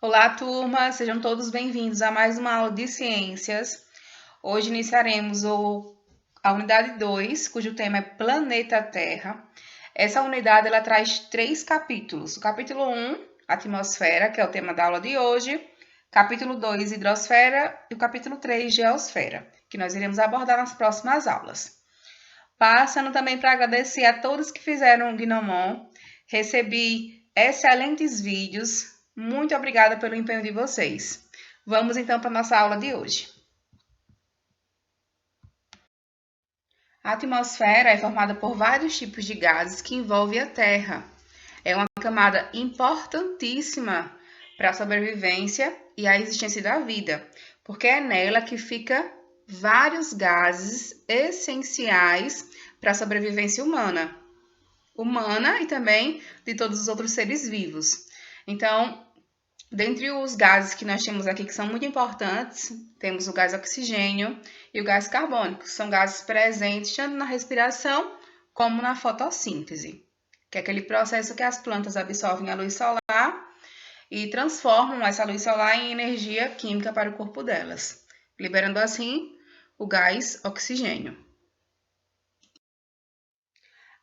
Olá, turma! Sejam todos bem-vindos a mais uma aula de ciências. Hoje iniciaremos a unidade 2, cujo tema é Planeta Terra. Essa unidade ela traz 3 capítulos. O capítulo 1, Atmosfera, que é o tema da aula de hoje. Capítulo 2, Hidrosfera. E o capítulo 3, Geosfera, que nós iremos abordar nas próximas aulas. Passando também para agradecer a todos que fizeram o Gnomon. Recebi excelentes vídeos. Muito obrigada pelo empenho de vocês. Vamos então para a nossa aula de hoje. A atmosfera é formada por vários tipos de gases que envolvem a Terra. É uma camada importantíssima para a sobrevivência e a existência da vida, porque é nela que fica vários gases essenciais para a sobrevivência humana e também de todos os outros seres vivos. Então, dentre os gases que nós temos aqui que são muito importantes, temos o gás oxigênio e o gás carbônico, que são gases presentes tanto na respiração como na fotossíntese, que é aquele processo que as plantas absorvem a luz solar e transformam essa luz solar em energia química para o corpo delas, liberando assim o gás oxigênio.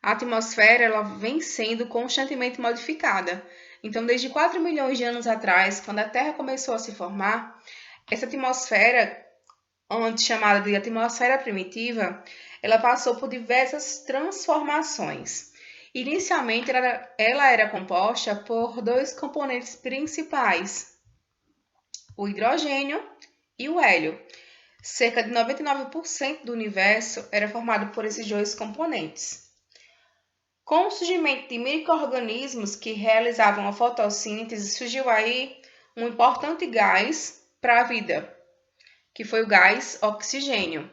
A atmosfera ela vem sendo constantemente modificada. Então, desde 4 milhões de anos atrás, quando a Terra começou a se formar, essa atmosfera, antes chamada de atmosfera primitiva, ela passou por diversas transformações. Inicialmente, ela era composta por 2 componentes principais, o hidrogênio e o hélio. Cerca de 99% do universo era formado por esses 2 componentes. Com o surgimento de micro-organismos que realizavam a fotossíntese, surgiu aí um importante gás para a vida, que foi o gás oxigênio.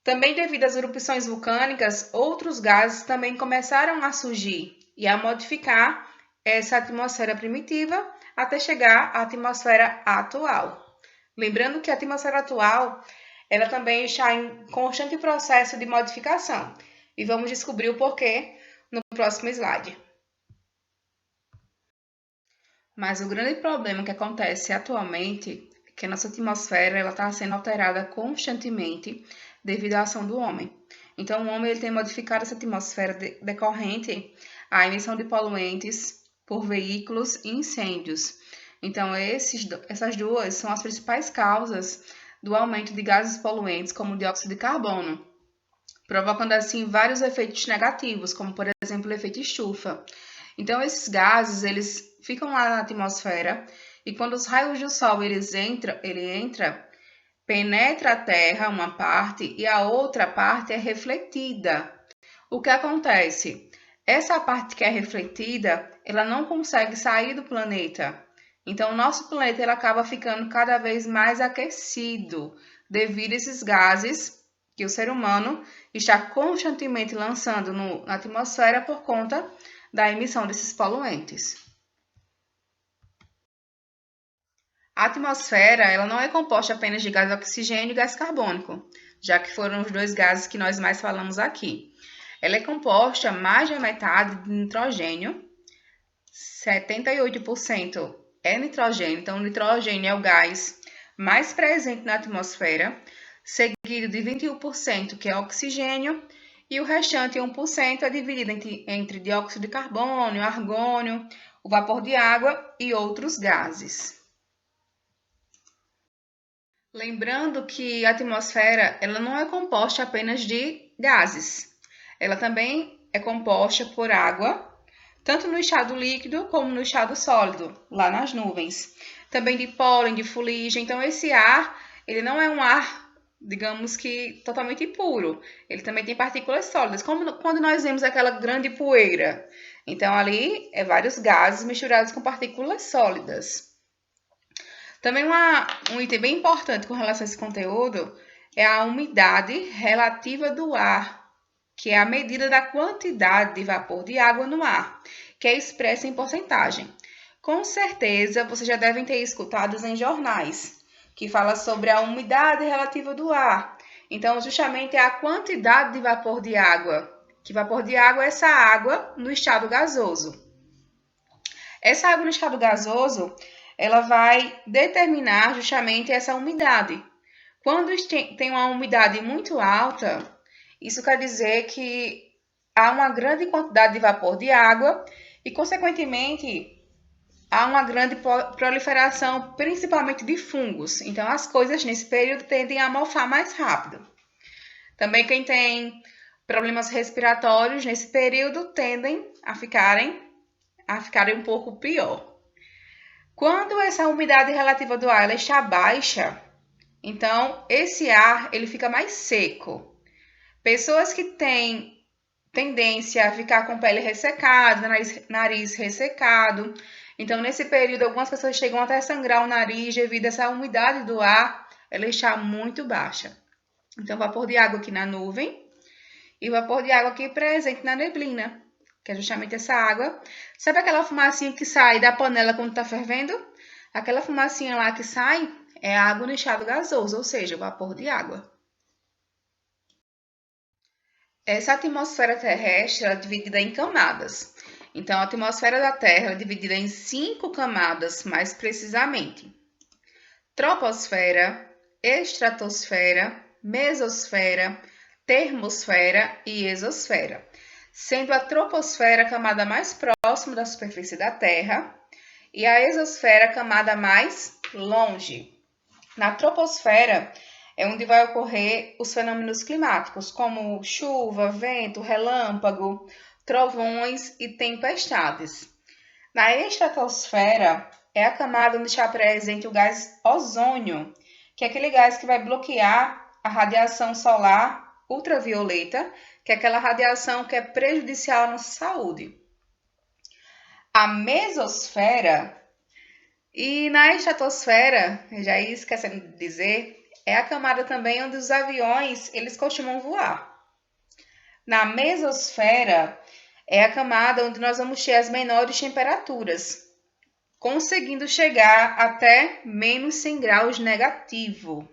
Também devido às erupções vulcânicas, outros gases também começaram a surgir e a modificar essa atmosfera primitiva até chegar à atmosfera atual. Lembrando que a atmosfera atual ela também está em constante processo de modificação e vamos descobrir o porquê no próximo slide. Mas o grande problema que acontece atualmente é que a nossa atmosfera está sendo alterada constantemente devido à ação do homem. Então, o homem ele tem modificado essa atmosfera decorrente à emissão de poluentes por veículos e incêndios. Então, essas duas são as principais causas do aumento de gases poluentes, como o dióxido de carbono, provocando assim vários efeitos negativos, como por exemplo o efeito estufa. Então esses gases eles ficam lá na atmosfera e quando os raios do sol ele entra, penetra a Terra uma parte e a outra parte é refletida. O que acontece? Essa parte que é refletida, ela não consegue sair do planeta. Então o nosso planeta ele acaba ficando cada vez mais aquecido devido a esses gases que o ser humano está constantemente lançando na atmosfera por conta da emissão desses poluentes. A atmosfera ela não é composta apenas de gás oxigênio e gás carbônico, já que foram os 2 gases que nós mais falamos aqui. Ela é composta mais da metade de nitrogênio, 78% é nitrogênio, então o nitrogênio é o gás mais presente na atmosfera, seguido de 21% que é oxigênio, e o restante 1% é dividido entre dióxido de carbono, argônio, o vapor de água e outros gases. Lembrando que a atmosfera ela não é composta apenas de gases, ela também é composta por água, tanto no estado líquido como no estado sólido, lá nas nuvens. Também de pólen, de fuligem. Então, esse ar, ele não é um ar, digamos que, totalmente puro. Ele também tem partículas sólidas, como quando nós vemos aquela grande poeira. Então, ali, é vários gases misturados com partículas sólidas. Também um item bem importante com relação a esse conteúdo é a umidade relativa do ar, que é a medida da quantidade de vapor de água no ar, que é expressa em porcentagem. Com certeza, vocês já devem ter escutado em jornais, que fala sobre a umidade relativa do ar. Então, justamente é a quantidade de vapor de água, que vapor de água é essa água no estado gasoso. Essa água no estado gasoso, ela vai determinar justamente essa umidade. Quando tem uma umidade muito alta, isso quer dizer que há uma grande quantidade de vapor de água e, consequentemente, há uma grande proliferação, principalmente de fungos. Então, as coisas nesse período tendem a mofar mais rápido. Também quem tem problemas respiratórios nesse período tendem a ficarem um pouco pior. Quando essa umidade relativa do ar ela está baixa, então esse ar ele fica mais seco. Pessoas que têm tendência a ficar com pele ressecada, nariz ressecado. Então, nesse período, algumas pessoas chegam até a sangrar o nariz devido a essa umidade do ar, ela está muito baixa. Então, vapor de água aqui na nuvem e vapor de água aqui presente na neblina, que é justamente essa água. Sabe aquela fumacinha que sai da panela quando está fervendo? Aquela fumacinha lá que sai é água no estado gasoso, ou seja, vapor de água. Essa atmosfera terrestre é dividida em camadas. Então, a atmosfera da Terra é dividida em 5 camadas, mais precisamente: troposfera, estratosfera, mesosfera, termosfera e exosfera, sendo a troposfera a camada mais próxima da superfície da Terra e a exosfera a camada mais longe. Na troposfera é onde vai ocorrer os fenômenos climáticos, como chuva, vento, relâmpago, trovões e tempestades. Na estratosfera é a camada onde está presente o gás ozônio, que é aquele gás que vai bloquear a radiação solar ultravioleta, que é aquela radiação que é prejudicial à nossa saúde. A mesosfera e na estratosfera, já ia esquecendo de dizer, é a camada também onde os aviões eles costumam voar. Na mesosfera é a camada onde nós vamos ter as menores temperaturas, conseguindo chegar até menos 100 graus negativo.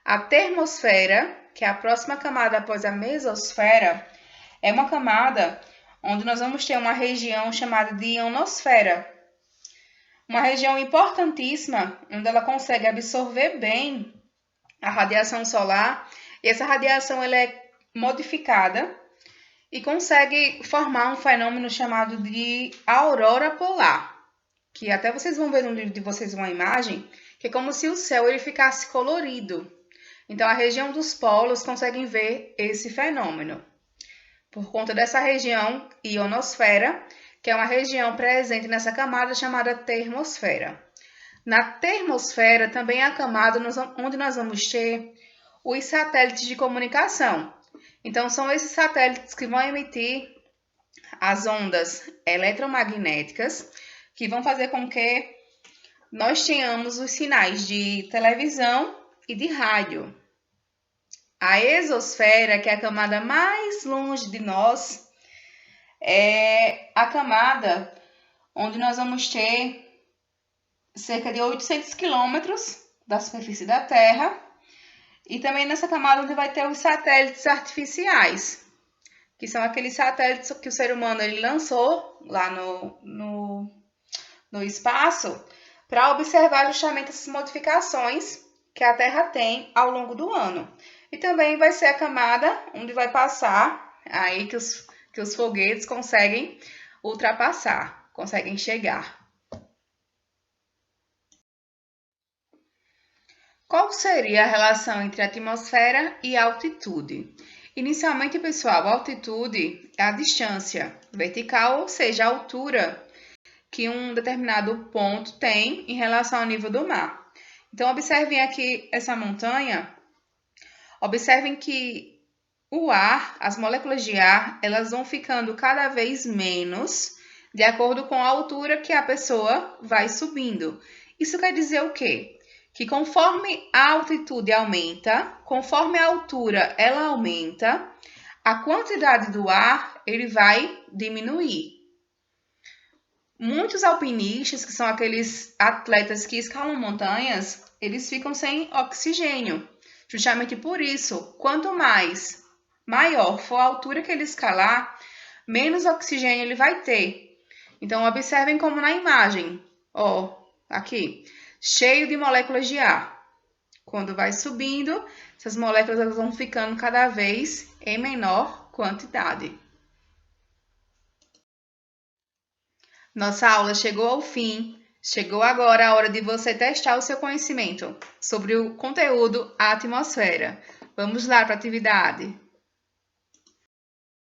A termosfera, que é a próxima camada após a mesosfera, é uma camada onde nós vamos ter uma região chamada de ionosfera, uma região importantíssima, onde ela consegue absorver bem a radiação solar, e essa radiação ela é modificada e consegue formar um fenômeno chamado de aurora polar, que até vocês vão ver no livro de vocês uma imagem, que é como se o céu ele ficasse colorido. Então, a região dos polos conseguem ver esse fenômeno. Por conta dessa região ionosfera, que é uma região presente nessa camada chamada termosfera. Na termosfera também é a camada onde nós vamos ter os satélites de comunicação. Então, são esses satélites que vão emitir as ondas eletromagnéticas, que vão fazer com que nós tenhamos os sinais de televisão e de rádio. A exosfera, que é a camada mais longe de nós, é a camada onde nós vamos ter cerca de 800 quilômetros da superfície da Terra e também nessa camada onde vai ter os satélites artificiais, que são aqueles satélites que o ser humano ele lançou lá no espaço para observar justamente essas modificações que a Terra tem ao longo do ano. E também vai ser a camada onde vai passar aí que os foguetes conseguem ultrapassar, conseguem chegar. Qual seria a relação entre atmosfera e altitude? Inicialmente, pessoal, a altitude é a distância vertical, ou seja, a altura que um determinado ponto tem em relação ao nível do mar. Então, observem aqui essa montanha. Observem que o ar, as moléculas de ar, elas vão ficando cada vez menos de acordo com a altura que a pessoa vai subindo. Isso quer dizer o quê? Que conforme a altitude aumenta, conforme a altura ela aumenta, a quantidade do ar ele vai diminuir. Muitos alpinistas, que são aqueles atletas que escalam montanhas, eles ficam sem oxigênio. Justamente por isso, quanto maior for a altura que ele escalar, menos oxigênio ele vai ter. Então, observem como na imagem. Ó, aqui, cheio de moléculas de ar. Quando vai subindo, essas moléculas elas vão ficando cada vez em menor quantidade. Nossa aula chegou ao fim. Chegou agora a hora de você testar o seu conhecimento sobre o conteúdo atmosfera. Vamos lá para a atividade.